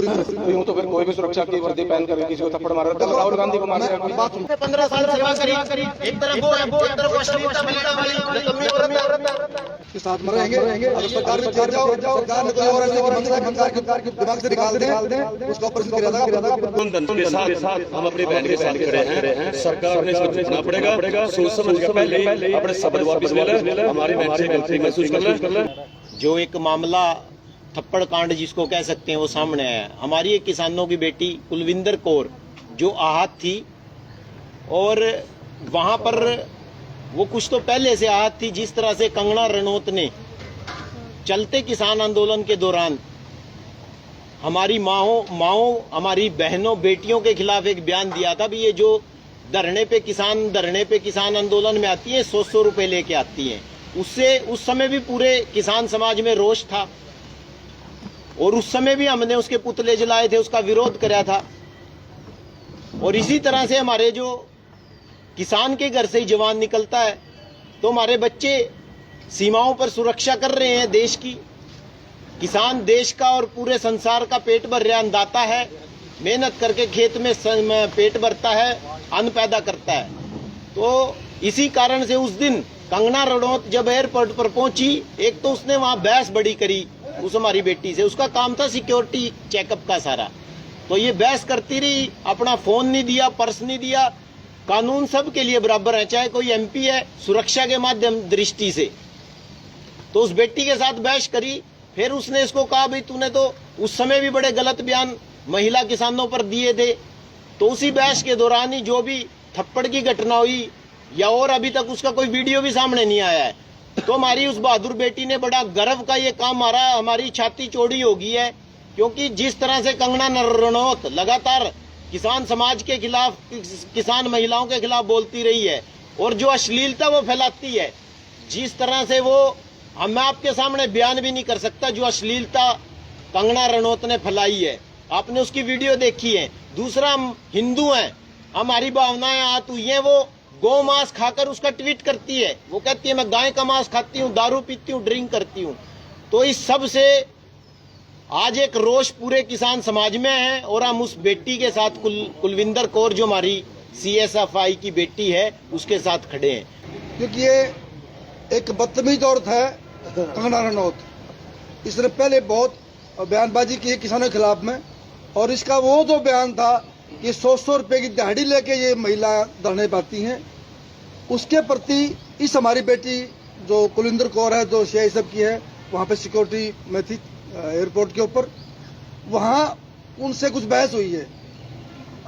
यूं तो फिर कोई भी सुरक्षा की वर्दी पहन कर किसी को थप्पड़ मारा, राहुल गांधी को मार दिया। 15 साल सेवा करी, एक तरफ वो एक तरफ अश्लीलता मिलने वाली कमी औरत के साथ मरेंगे। अगर सरकार में चढ़ जाओ, सरकार ने कोई और ऐसे सरकार के दिमाग से निकाल दें, उसका ऑपरेशन किया जाएगा। के साथ हम अपनी बहन के साथ खड़े हैं। सरकार ने इसको देखना पड़ेगा, सोच समझ कर पहले अपने शब्द वापस ले ले, हमारी बहन से गलती महसूस कर ले। जो एक मामला थप्पड़ कांड जिसको कह सकते हैं वो सामने आया। हमारी एक किसानों की बेटी कुलविंदर कौर जो आहत थी और वहां पर वो कुछ तो पहले से आहत थी। जिस तरह से कंगना रनौत ने चलते किसान आंदोलन के दौरान हमारी माओ हमारी बहनों बेटियों के खिलाफ एक बयान दिया था भी ये जो धरने पे किसान आंदोलन में आती है 100 रुपए लेके आती हैं। उससे उस समय भी पूरे किसान समाज में रोष था और उस समय भी हमने उसके पुतले जलाए थे, उसका विरोध कराया था। और इसी तरह से हमारे जो किसान के घर से ही जवान निकलता है तो हमारे बच्चे सीमाओं पर सुरक्षा कर रहे हैं देश की। किसान देश का और पूरे संसार का पेट भर रहा अन्नदाता है, मेहनत करके खेत में पेट भरता है, अन्न पैदा करता है। तो इसी कारण से उस दिन कंगना रनौत जब एयरपोर्ट पर पहुंची, एक तो उसने वहां बहस बड़ी करी उस हमारी बेटी से। उसका काम था सिक्योरिटी चेकअप का सारा, तो ये बहस करती रही, अपना फोन नहीं दिया, पर्स नहीं दिया। कानून सब के लिए बराबर है, चाहे कोई एमपी है, सुरक्षा के माध्यम दृष्टि से। तो उस बेटी के साथ बहस करी। फिर उसने इसको कहा भाई तूने तो उस समय भी बड़े गलत बयान महिला किसानों पर दिए थे। तो उसी बहस के दौरान ही जो भी थप्पड़ की घटना हुई या और अभी तक उसका कोई वीडियो भी सामने नहीं आया है। तो हमारी उस बहादुर बेटी ने बड़ा गर्व का ये काम मारा। हमारी छाती चौड़ी हो गई है, क्योंकि जिस तरह से कंगना रनौत लगातार किसान समाज के खिलाफ, किसान महिलाओं के खिलाफ बोलती रही है और जो अश्लीलता वो फैलाती है, जिस तरह से वो मैं आपके सामने बयान भी नहीं कर सकता जो अश्लीलता कंगना रनौत ने फैलाई है। आपने उसकी वीडियो देखी है। दूसरा, हम हिंदू हैं, हमारी भावनाएं आहत हुई हैं। वो गौ मांस खाकर उसका ट्वीट करती है, वो कहती है मैं गाय का मांस खाती हूँ, दारू पीती हूँ, ड्रिंक करती हूँ। तो इस सब से आज एक रोष पूरे किसान समाज में है और हम उस बेटी के साथ कुलविंदर कौर जो हमारी CSFI की बेटी है उसके साथ खड़े हैं। क्योंकि ये एक बदतमीज औरत है कंगना रनौत। इसने पहले बहुत बयानबाजी की है किसानों के खिलाफ में, और इसका वो जो बयान था कि 100 रुपए की दिहाड़ी लेके ये महिला धरने पाती हैं, उसके प्रति इस हमारी बेटी जो कुलविंदर कौर है जो CSF की है, वहाँ पे सिक्योरिटी में थी एयरपोर्ट के ऊपर, वहाँ उनसे कुछ बहस हुई है।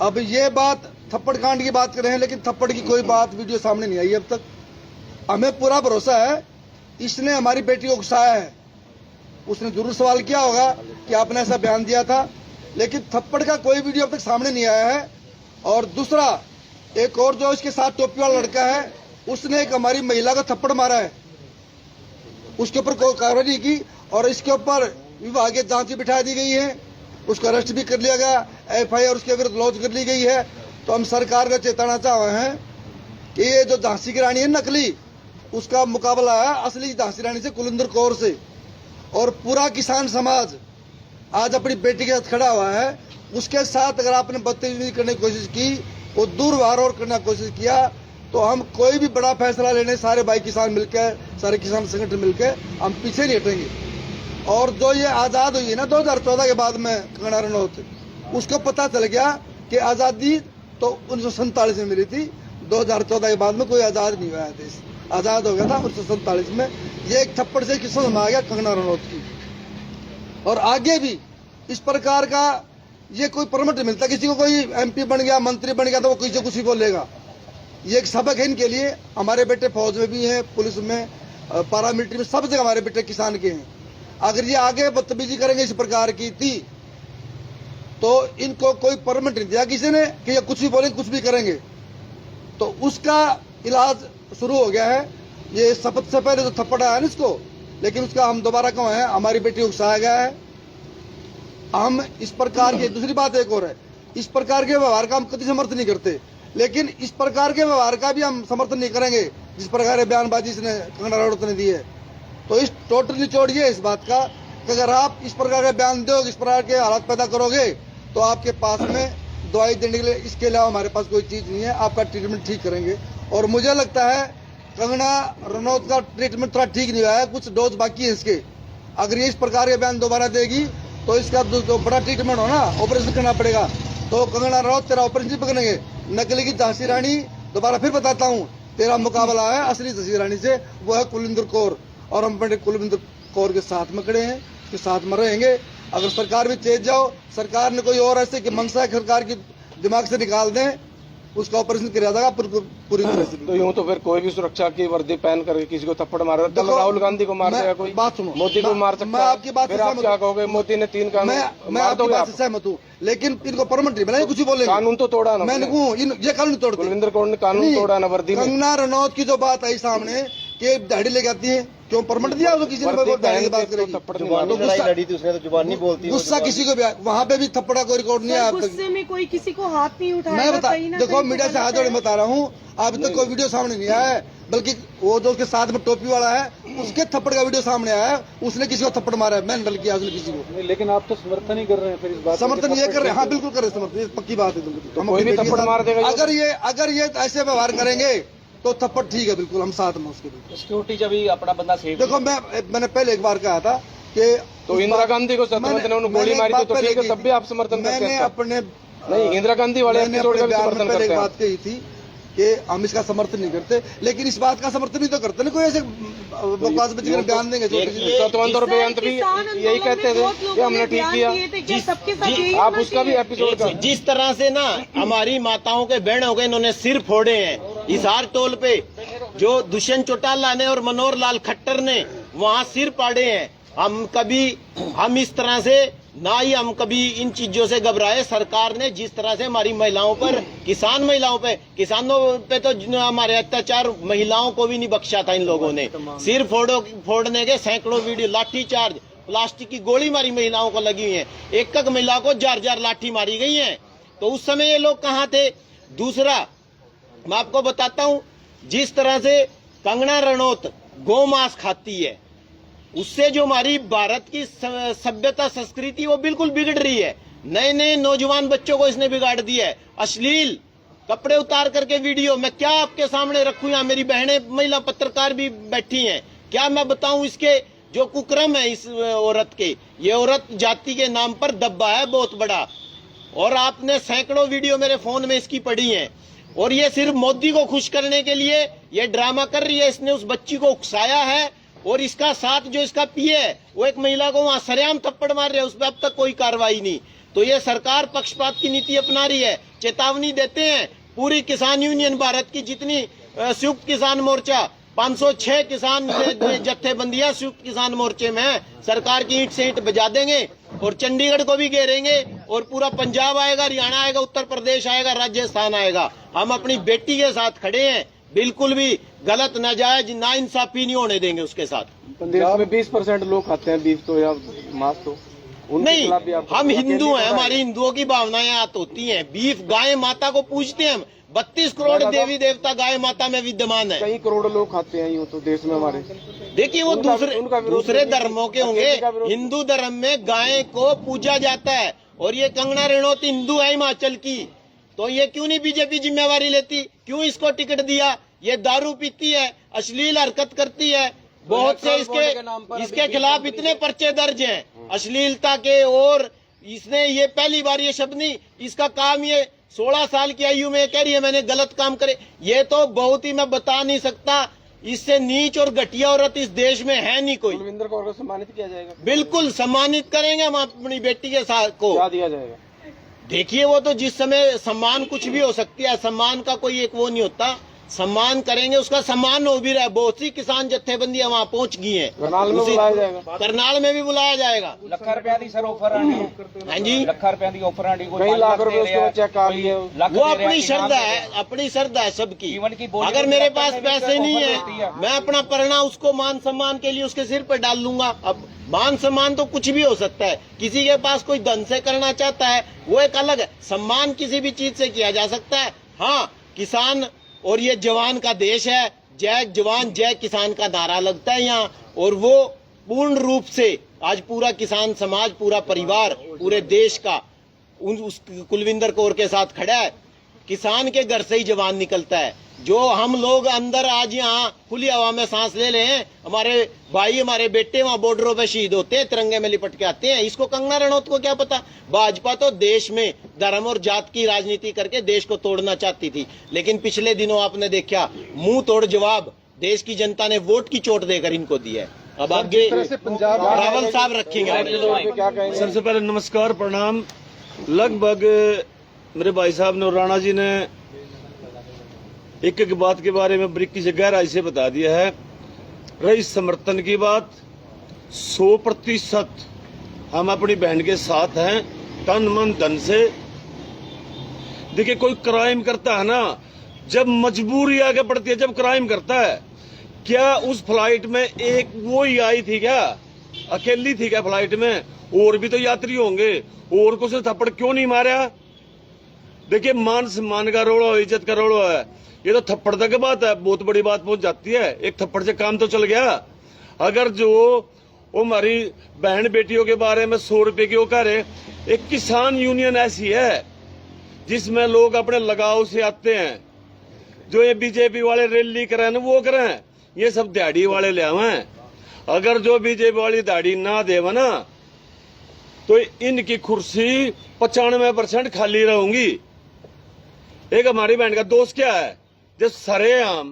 अब ये बात थप्पड़ कांड की बात कर रहे हैं, लेकिन थप्पड़ की कोई बात वीडियो सामने नहीं आई अब तक। हमें पूरा भरोसा है इसने हमारी बेटी को उकसाया है। उसने जरूर सवाल किया होगा कि आपने ऐसा बयान दिया था, लेकिन थप्पड़ का कोई वीडियो अब तक सामने नहीं आया है। और दूसरा, एक और जो इसके साथ टोपी वाला लड़का है, उसने एक हमारी महिला को थप्पड़ मारा है, उसके ऊपर कोई कार्रवाई नहीं की और इसके ऊपर विभागीय जांच बिठा दी गई है। उसको अरेस्ट भी कर लिया गया, FIR उसके विरुद्ध लॉन्च कर ली गई है। तो हम सरकार को चेताना चाह रहे हैं कि ये जो झांसी की रानी है नकली, उसका मुकाबला है असली झांसी रानी से, कुलविंदर कौर से। और पूरा किसान समाज आज अपनी बेटी के साथ खड़ा हुआ है। उसके साथ अगर आपने बदतमीजी करने की कोशिश की, वो दुर्व्यवहार और करने की कोशिश किया, तो हम कोई भी बड़ा फैसला लेने सारे भाई किसान मिलकर, सारे किसान संगठन मिलकर हम पीछे नहीं हटेंगे। और जो ये आजाद हुई है ना 2014 के बाद में कंगना रनौत, उसको पता चल गया कि आजादी तो 1947 में मिली थी, 2014 के बाद में कोई आजाद नहीं हुआ देश। आजाद हो गया था 1947 में। ये एक थप्पड़ से किस्मत में आ गया कंगना रनौत की। और आगे भी इस प्रकार का ये कोई परमिट मिलता, किसी को कोई MP बन गया, मंत्री बन गया तो वो किसी को कुछ भी बोलेगा। ये एक सबक है इनके लिए। हमारे बेटे फौज में भी हैं, पुलिस में, पारामिलिट्री में, सब जगह हमारे बेटे किसान के हैं। अगर ये आगे बदतमीजी करेंगे इस प्रकार की थी, तो इनको कोई परमिट नहीं दिया किसी ने कि ये कुछ भी बोलेंगे, कुछ भी करेंगे। तो उसका इलाज शुरू हो गया है। ये शपथ से पहले तो थप्पड़ आया ना इसको, लेकिन उसका हम दोबारा कहें हैं, हमारी बेटी को उकसाया गया है। हम इस प्रकार की, दूसरी बात एक और है, इस प्रकार के व्यवहार का हम कभी समर्थन नहीं करते, लेकिन इस प्रकार के व्यवहार का भी हम समर्थन नहीं करेंगे जिस प्रकार बयानबाजी इसने कंगना रनौत ने दी है। तो इस टोटल निचोड़ ये इस बात का कि अगर आप इस प्रकार के बयान दोगे, इस प्रकार के हालात पैदा करोगे, तो आपके पास में दवाई देने के लिए इसके अलावा हमारे पास कोई चीज नहीं है। आपका ट्रीटमेंट ठीक करेंगे। और मुझे लगता है कंगना रनौत का ट्रीटमेंट थोड़ा ठीक नहीं हुआ है, कुछ डोज बाकी है इसके। अगर ये इस प्रकार के बयान दोबारा देगी तो इसका जो बड़ा ट्रीटमेंट हो ना, ऑपरेशन करना पड़ेगा। तो कंगना रनौत तेरा ऑपरेशन पकड़ेंगे। नकली की झांसी रानी, दोबारा फिर बताता हूँ, तेरा मुकाबला है असली झांसी रानी से, वो है कुलविंदर कौर। और हम अपने कुलविंदर कौर के साथ में खड़े हैं, के साथ में रहेंगे। अगर सरकार भी चेत जाओ, सरकार ने कोई और ऐसे कि मंशा है सरकार की दिमाग से निकाल दें, उसका ऑपरेशन किया जाएगा पूरी तरह से। तो यूं तो फिर कोई भी सुरक्षा की वर्दी पहन करके किसी को थप्पड़ मारेगा, कल राहुल गांधी को मार देगा कोई, बात सुनो, मोदी को मार सकता मैं आपकी बात से फिर आप सहमत क्या कहोगे? मोदी ने 3 कानून मैं मार आपकी दोगे बात आप? से सहमत हूँ, लेकिन इनको परमानेंट नहीं बनाए, कुछ ही बोलेंगे। कानून तो तोड़ा ना, मैं ये कानून तोड़ते। कुलविंदर कौर ने कानून तोड़ा ना वर्दी में। कंगना रनौत की जो बात आई सामने कि दाढ़ी लेके आती है, क्यों परमानेंट दिया उसको? किसी ने दाढ़ी की बात करेगी, जुबानी लड़ाई लड़ी थी उसने, तो जुबान नहीं बोलती। गुस्सा किसी को भी वहाँ पे भी थप्पड़ा कोई रिकॉर्ड नहीं है अब तक। गुस्से में कोई किसी को हाथ नहीं उठाया। मैं बता, देखो मीडिया से हाथ जोड़े बता रहा हूँ, अभी तक कोई वीडियो सामने नहीं आया है, बल्कि वो जो उसके साथ में टोपी वाला है उसके थप्पड़ का वीडियो सामने आया है। उसने किसी को थप्पड़ मारा है, मैंने डल किया उसने किसी को। लेकिन आप तो समर्थन ही कर रहे हैं फिर इस बात का। समर्थन ये कर रहे हैं, हाँ बिल्कुल कर रहे हैं समर्थन, ये पक्की बात है। हम कोई भी थप्पड़ मार देगा। अगर ये ऐसे व्यवहार करेंगे तो थप्पड़ ठीक है, बिल्कुल हम साथ में उसके। बिल्कुल सिक्योरिटी जब भी अपना बंदा सेफ। देखो मैंने पहले एक बार कहा था कि तो इंदिरा गांधी को सत्तावंत ने उन्होंने गोली मारी तो ठीक है, तब भी आप समर्थन करते मैंने हैं? अपने नहीं, इंदिरा गांधी वाले एपिसोड का भी समर्थन करते एक हैं? बात कही थी कि हम इसका समर्थन नहीं करते, लेकिन इस बात का समर्थन भी तो करते ना, कोई ऐसे बकवास बच्चे बयान देंगे। सतवंत और बेअंत भी यही कहते थे कि हमने ठीक किया। आप उसका भी एपिसोड कर। जिस तरह से ना हमारी माताओं के बहनों के इन्होंने सिर फोड़े हैं हिसार टोल पे, जो दुष्यंत चौटाला ने और मनोहर लाल खट्टर ने वहाँ सिर पाड़े हैं, हम इस तरह से ना ही हम कभी इन चीजों से घबराए। सरकार ने जिस तरह से हमारी महिलाओं पर, किसानों पे तो हमारे अत्याचार महिलाओं को भी नहीं बख्शा था इन लोगों ने। सिर फोड़ने के सैकड़ों वीडियो, लाठी चार्ज, प्लास्टिक की गोली मारी महिलाओं को लगी हुई है, एक महिला को 4 लाठी मारी गई है। तो उस समय ये लोग कहाँ थे? दूसरा मैं आपको बताता हूँ, जिस तरह से कंगना रनौत गौ मांस खाती है, उससे जो हमारी भारत की सभ्यता संस्कृति वो बिल्कुल बिगड़ रही है। नए नए नौजवान बच्चों को इसने बिगाड़ दिया है। अश्लील कपड़े उतार करके वीडियो, मैं क्या आपके सामने रखूं? यहाँ मेरी बहनें महिला पत्रकार भी बैठी हैं, क्या मैं बताऊं इसके जो कुक्रम है इस औरत के? ये औरत जाति के नाम पर दब्बा है बहुत बड़ा। और आपने सैकड़ों वीडियो मेरे फोन में इसकी पड़ी है। और ये सिर्फ मोदी को खुश करने के लिए ये ड्रामा कर रही है। इसने उस बच्ची को उकसाया है, और इसका साथ जो इसका पीए है वो एक महिला को वहां सरेआम थप्पड़ मार रहे हैं, उस पर अब तक कोई कार्रवाई नहीं। तो ये सरकार पक्षपात की नीति अपना रही है। चेतावनी देते हैं पूरी किसान यूनियन भारत की, जितनी संयुक्त किसान मोर्चा 506 किसान जत्थेबंदियां संयुक्त किसान मोर्चे में है, सरकार की ईंट से ईंट बजा देंगे और चंडीगढ़ को भी घेरेंगे, और पूरा पंजाब आएगा, हरियाणा आएगा, उत्तर प्रदेश आएगा, राजस्थान आएगा। हम अपनी बेटी के साथ खड़े हैं, बिल्कुल भी गलत नाजायज नाइंसाफी नहीं होने देंगे उसके साथ। देश में 20% लोग खाते हैं बीफ तो या मांस, तो नहीं, हम हिंदू हैं, हमारी हिंदुओं की भावनाएं आत होती हैं। बीफ, गाय माता को पूजते हैं हम, 32 करोड़ देवी देवता गाय माता में विद्यमान है। कई करोड़ लोग खाते हैं यूं तो देश में हमारे। देखिए वो दूसरे धर्मों के होंगे। हिंदू धर्म में गाय को पूजा जाता है, और ये कंगना रनौत हिंदू है हिमाचल की, तो ये क्यों नहीं बीजेपी जिम्मेवारी लेती? क्यों इसको टिकट दिया? ये दारू पीती है, अश्लील हरकत करती है, बहुत से इसके खिलाफ इतने पर्चे दर्ज हैं अश्लीलता के। और इसने ये पहली बार ये शब्द नहीं, इसका काम ये 16 साल की आयु में कह रही है मैंने गलत काम करे। ये तो बहुत ही, मैं बता नहीं सकता, इससे नीच और घटिया औरत इस देश में है नहीं कोई। कुलविंदर कौर को सम्मानित किया जाएगा? बिल्कुल सम्मानित करेंगे हम अपनी बेटी के साथ को। क्या दिया जाएगा? देखिए वो तो जिस समय सम्मान कुछ भी हो सकती है, सम्मान का कोई एक वो नहीं होता, सम्मान करेंगे, उसका सम्मान हो भी रहा है। बहुत सी किसान जत्थेबंदियां वहाँ पहुँच गई हैं। करनाल में बुलाया जाएगा? करनाल में भी बुलाया जाएगा। ਲੱਖਾਂ ਰੁਪਏ ਦੀ ਸਰ ਆਫਰ ਆਣੀ ਹੈ। हाँ जी, ਲੱਖਾਂ ਰੁਪਏ ਦੀ ਆਫਰ ਆਣੀ, कोई कई लाख रुपए उसको चेक आ लिए। वो अपनी श्रद्धा है, अपनी श्रद्धा है सबकी। अगर मेरे पास पैसे नहीं है, मैं अपना पढ़ना उसको मान सम्मान के लिए उसके सिर पर डाल लूंगा। अब मान सम्मान तो कुछ भी हो सकता है, किसी के पास कोई धन से करना चाहता है वो एक अलग है, सम्मान किसी भी चीज से किया जा सकता है। हाँ, किसान और ये जवान का देश है, जय जवान जय किसान का नारा लगता है यहाँ, और वो पूर्ण रूप से आज पूरा किसान समाज, पूरा परिवार, पूरे देश का उस कुलविंदर कौर के साथ खड़ा है। किसान के घर से ही जवान निकलता है। जो हम लोग अंदर आज यहाँ खुली हवा में सांस ले रहे हैं, हमारे भाई, हमारे बेटे वहां बॉर्डरों पे शहीद होते हैं, तिरंगे में लिपट के आते हैं। इसको कंगना रनौत को क्या पता? भाजपा तो देश में धर्म और जात की राजनीति करके देश को तोड़ना चाहती थी, लेकिन पिछले दिनों आपने देखा मुंह तोड़ जवाब देश की जनता ने वोट की चोट देकर इनको दिया है। अब आगे रावल साहब रखेंगे। क्या कहेंगे? सबसे पहले नमस्कार, प्रणाम। लगभग मेरे भाई साहब ने और राणा जी ने एक एक बात के बारे में बारीकी से गहराई से बता दिया है। रही समर्थन की बात, 100% हम अपनी बहन के साथ हैं, तन मन धन से। देखिए, कोई क्राइम करता है ना, जब मजबूरी आगे पड़ती है, जब क्राइम करता है, क्या उस फ्लाइट में एक वो ही आई थी क्या? अकेली थी क्या फ्लाइट में? और भी तो यात्री होंगे, और को उसने थप्पड़ क्यों नहीं मारा? देखिए, मान सम्मान का रोड़ा, इज्जत का रोड़ा है, ये तो थप्पड़ तक बात है, बहुत बड़ी बात पहुंच जाती है। एक थप्पड़ से काम तो चल गया। अगर जो वो हमारी बहन बेटियों के बारे में 100 रुपए की वो कह रहे, एक किसान यूनियन ऐसी है जिसमें लोग अपने लगाव से आते हैं। जो ये बीजेपी वाले रैली करें ना, वो करें, ये सब दाढ़ी वाले ले आवे। अगर जो बीजेपी वाली दाढ़ी ना देवे ना, तो इनकी कुर्सी 95% खाली रहूंगी। एक हमारी बहन का दोस्त क्या है, जो सरेआम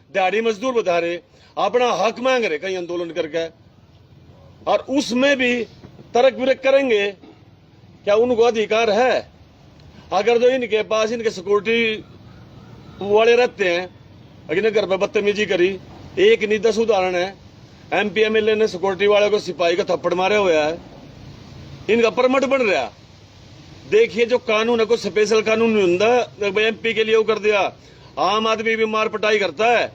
दिहाड़ी मजदूर बता रहे, अपना हक मांग रहे कहीं आंदोलन करके, और उसमें भी तर्क विरक करेंगे। क्या उनको अधिकार है? अगर जो इनके पास इनके सिक्योरिटी वाले रहते हैं, अगर घर पे बदतमीजी करी, एक नहीं 10 उदाहरण है। MP MLA ने सिक्योरिटी वाले को सिपाही का थप्पड़ मारे हुआ है, इनका परमिट बन रहा। देखिए, जो कानून है, कोई स्पेशल कानून नहीं होता MP के लिए वो कर दिया। आम आदमी भी मार पिटाई करता है,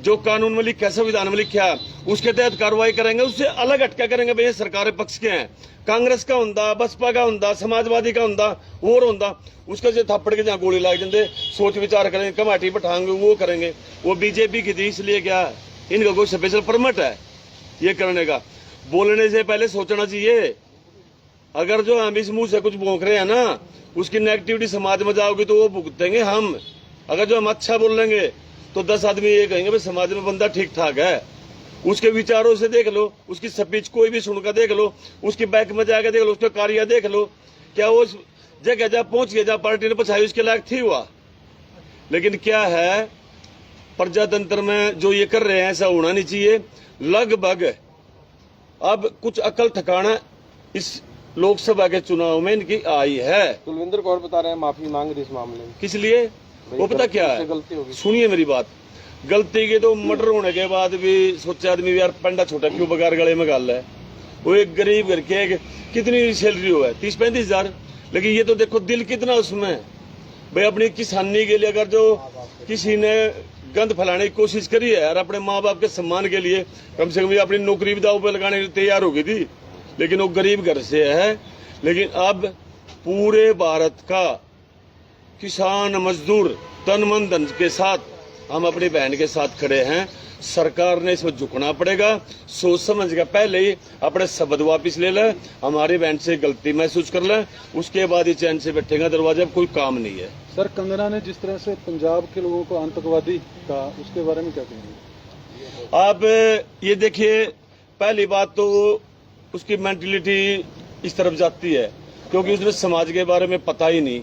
जो कानून में लिखा है, संविधान में लिखा है, उसके तहत कार्रवाई करेंगे। उससे अलग हटका करेंगे भाई, सरकार पक्ष के हैं, कांग्रेस का होंदा, बसपा का होंदा, समाजवादी का होंदा, और होंदा, उसका जो थप्पड़ के जहाँ गोली लाग जाते, सोच विचार करेंगे, कमेटी बैठाएंगे, वो करेंगे। वो बीजेपी की थी, इसलिए क्या इनका कोई स्पेशल परमिट है ये करने का? बोलने से पहले सोचना चाहिए। अगर जो हम इस मुंह से कुछ भोंक रहे हैं ना, उसकी नेगेटिविटी समाज में जाओगी तो वो भुगतेंगे हम। अगर जो हम अच्छा बोल लेंगे तो 10 आदमी ये कहेंगे भाई समाज में बंदा ठीक ठाक है। उसके विचारों से देख लो, उसकी स्पीच कोई भी सुनकर देख लो, उसकी बैक में जाकर देख लो, उसके कार्य देख लो, क्या वो जगह जहाँ पहुंच गया, जहाँ पार्टी ने पछाई, उसके लायक थी हुआ। लेकिन क्या है, प्रजातंत्र में जो ये कर रहे हैं ऐसा होना नहीं चाहिए। लगभग अब कुछ अकल ठिकाना इस लोकसभा के चुनाव में इनकी आई है। कुलविंदर कौर बता रहे हैं माफी मांग रही इस मामले में। किस लिए? वो पता क्या है, गलती होगी। सुनिए मेरी बात। गलती की तो मर्डर होने के बाद भी सोचा आदमी यार पंडा छोटा क्यों बगार गले में गाल है। वो एक गरीब घर के कितनी सैलरी हुआ है, 30-35 हजार, लेकिन ये तो देखो दिल कितना उसमें। भाई अपनी किसानी के लिए अगर जो किसी ने गंद फैलाने की कोशिश करी है और अपने माँ बाप के सम्मान के लिए कम से कम अपनी नौकरी भी दाव पे लगाने के लिए तैयार हो गई थी, लेकिन वो गरीब घर से है। लेकिन अब पूरे भारत का किसान मजदूर तन मन धन के साथ हम अपनी बहन के साथ खड़े हैं। सरकार ने इसमें झुकना पड़ेगा। सोच समझ के पहले ही अपने शब्द वापिस ले ले, हमारी बहन से गलती महसूस कर ले, उसके बाद ही चैन से बैठेगा दरवाजे। कोई काम नहीं है। सर, कंगना ने जिस तरह से पंजाब के लोगों को आतंकवादी कहा, उसके बारे में क्या कहेंगे? आप ये देखिए, पहली बात तो उसकी मेंटलिटी इस तरफ जाती है क्योंकि उसने समाज के बारे में पता ही नहीं।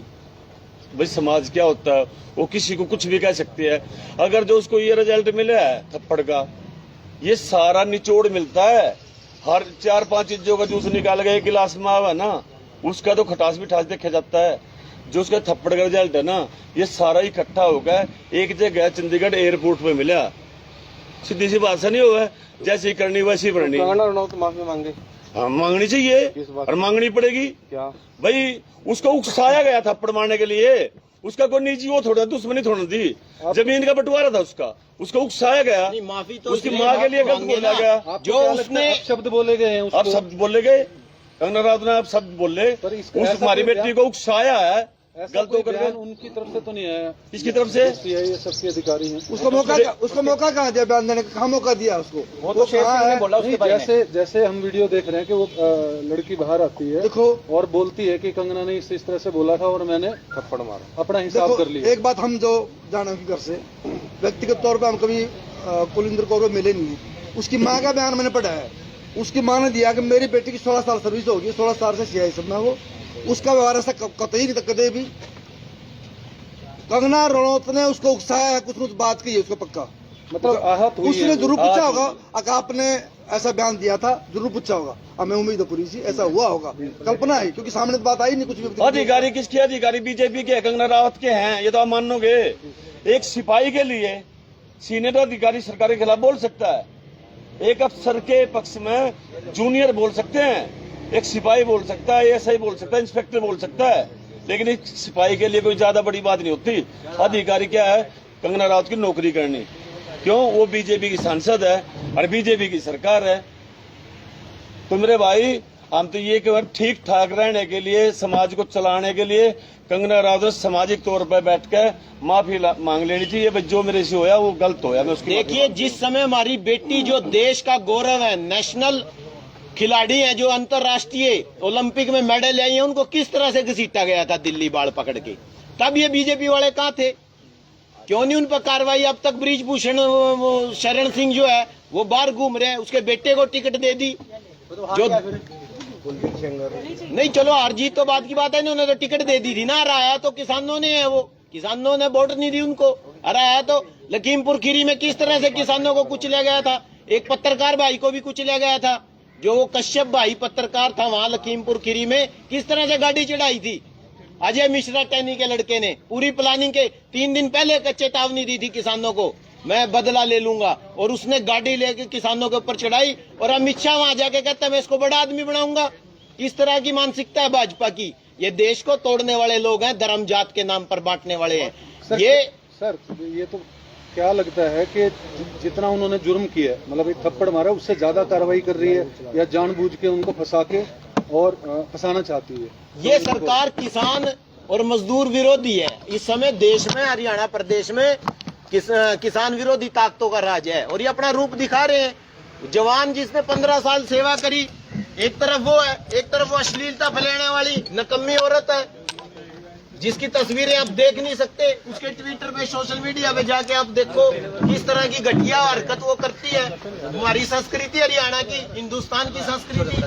भाई समाज क्या होता है, वो किसी को कुछ भी कह सकती है। अगर जो उसको ये रिजल्ट मिला है थप्पड़ का, ये सारा निचोड़ मिलता है। हर 4-5 चीजों का जूस निकाल गए गिलास में आवा ना, उसका तो खटास मिठास देखा जाता है। जो उसका थप्पड़ का रिजल्ट है ना, ये सारा इकट्ठा हो गया एक जगह चंडीगढ़ एयरपोर्ट पे मिला। सीधी सी बात नहीं हुआ, जैसी करनी वैसी भरनी। कंगना रनौत माफी मांगे? हाँ, मांगनी चाहिए और मांगनी पड़ेगी। क्या भाई उसको उकसाया गया थप्पड़ मारने के लिए, उसका कोई निजी वो थोड़ा दुश्मनी थोड़ी थी, जमीन का बंटवारा था उसको उकसाया गया। माफी तो उसकी माँ के लिए गलत बोला गया। जो उसने शब्द बोले गए हैं, अब शब्द बोले गए, कंगना राउत ने अब शब्द बोले, उस हमारी बेटी को उकसाया है, ऐसा गलत कोई होकर बयान उनकी तरफ से तो नहीं आया। किसकी तरफ से? सीआईएसएफ सबके अधिकारी हैं। उसको मौका कहाँ दिया बयान देने का? कहाँ मौका दिया उसको? वो तो शेर सिंह ने बोला उसके नहीं, बारे में। जैसे हम वीडियो देख रहे हैं कि वो लड़की बाहर आती है देखो और बोलती है कि कंगना ने इस तरह से बोला था और मैंने थप्पड़ मारा, अपना हिसाब कर लिया। एक बात हम जो जाना उनके घर से व्यक्तिगत तौर पे हम कभी कुलविंदर कौर को मिले नहीं। उसकी माँ का बयान मैंने पढ़ा है। उसकी माँ ने दिया कि मेरी बेटी की 16 साल सर्विस होगी, 16 साल से सीआईएसएफ में वो। उसका व्यवहार ऐसा कतई नहीं था कदे भी। कंगना रनौत ने उसको उकसाया है, कुछ बात की है उसको पक्का। मतलब आहत हुई उसने है। जरूर पूछा होगा अगर आपने ऐसा बयान दिया था, जरूर पूछा होगा। हमें उम्मीद है पूरी सी ऐसा हुआ होगा, कल्पना है, क्योंकि सामने तो बात आई नहीं कुछ भी। अधिकारी किसके? अधिकारी बीजेपी के, कंगना रावत के हैं, ये तो आप मानोगे। एक सिपाही के लिए सीनियर अधिकारी सरकार के खिलाफ बोल सकता है, एक अफसर के पक्ष में जूनियर बोल सकते हैं, एक सिपाही बोल सकता है, एएसआई बोल सकता है, इंस्पेक्टर बोल सकता है, लेकिन एक सिपाही के लिए कोई ज्यादा बड़ी बात नहीं होती। अधिकारी क्या है? कंगना रावत की नौकरी करनी। क्यों? वो बीजेपी की सांसद है और बीजेपी की सरकार है। तो मेरे भाई, हम तो ये कि ठीक ठाक रहने के लिए, समाज को चलाने के लिए कंगना रावत ने सामाजिक तौर पर बैठ कर माफी मांग लेनी चाहिए। भाई जो मेरे से होया वो गलत होया, मैं उसकी देखिए, जिस समय हमारी बेटी जो देश का गौरव है, नेशनल खिलाड़ी है, जो अंतर्राष्ट्रीय ओलंपिक में मेडल आई है, उनको किस तरह से घसीटा गया था दिल्ली बाढ़ पकड़ के, तब ये बीजेपी वाले कहाँ थे? क्यों नहीं उन पर कार्रवाई? अब तक ब्रिजभूषण शरण सिंह जो है वो बाहर घूम रहे हैं, उसके बेटे को टिकट दे दी। जो नहीं, चलो हार जीत तो बात की बात है, इन्होंने तो टिकट दे दी थी ना। हराया तो किसानों ने है, वो किसानों ने वोट नहीं दी उनको। हराया तो लखीमपुर खीरी में किस तरह से किसानों को कुचला गया था। एक पत्रकार भाई को भी कुचला गया था, जो वो कश्यप भाई पत्रकार था वहां लखीमपुर खीरी में, किस तरह से गाड़ी चढ़ाई थी अजय मिश्रा टैनी के लड़के ने। पूरी प्लानिंग के 3 दिन पहले चेतावनी दी थी किसानों को, मैं बदला ले लूंगा, और उसने गाड़ी लेके किसानों के ऊपर चढ़ाई, और अमित शाह वहां जाके कहता है मैं इसको बड़ा आदमी बनाऊंगा। इस तरह की मानसिकता है भाजपा की। ये देश को तोड़ने वाले लोग हैं, धर्म जात के नाम पर बांटने वाले हैं। सर ये तो क्या लगता है कि जितना उन्होंने जुर्म किया, मतलब एक थप्पड़ मारा, उससे ज्यादा कार्रवाई कर रही है या जानबूझ के उनको फंसा के और फंसाना चाहती है? ये सरकार किसान और मजदूर विरोधी है। इस समय देश में, हरियाणा प्रदेश में किसान विरोधी ताकतों का राज है, और ये अपना रूप दिखा रहे हैं। जवान जिसने 15 साल सेवा करी, एक तरफ वो है, एक तरफ वो अश्लीलता फैलाने वाली नकम्मी औरत है, जिसकी तस्वीरें आप देख नहीं सकते। उसके ट्विटर पे, सोशल मीडिया पे जाके आप देखो किस तरह की घटिया हरकत वो करती है। हमारी संस्कृति हरियाणा की, हिंदुस्तान की संस्कृति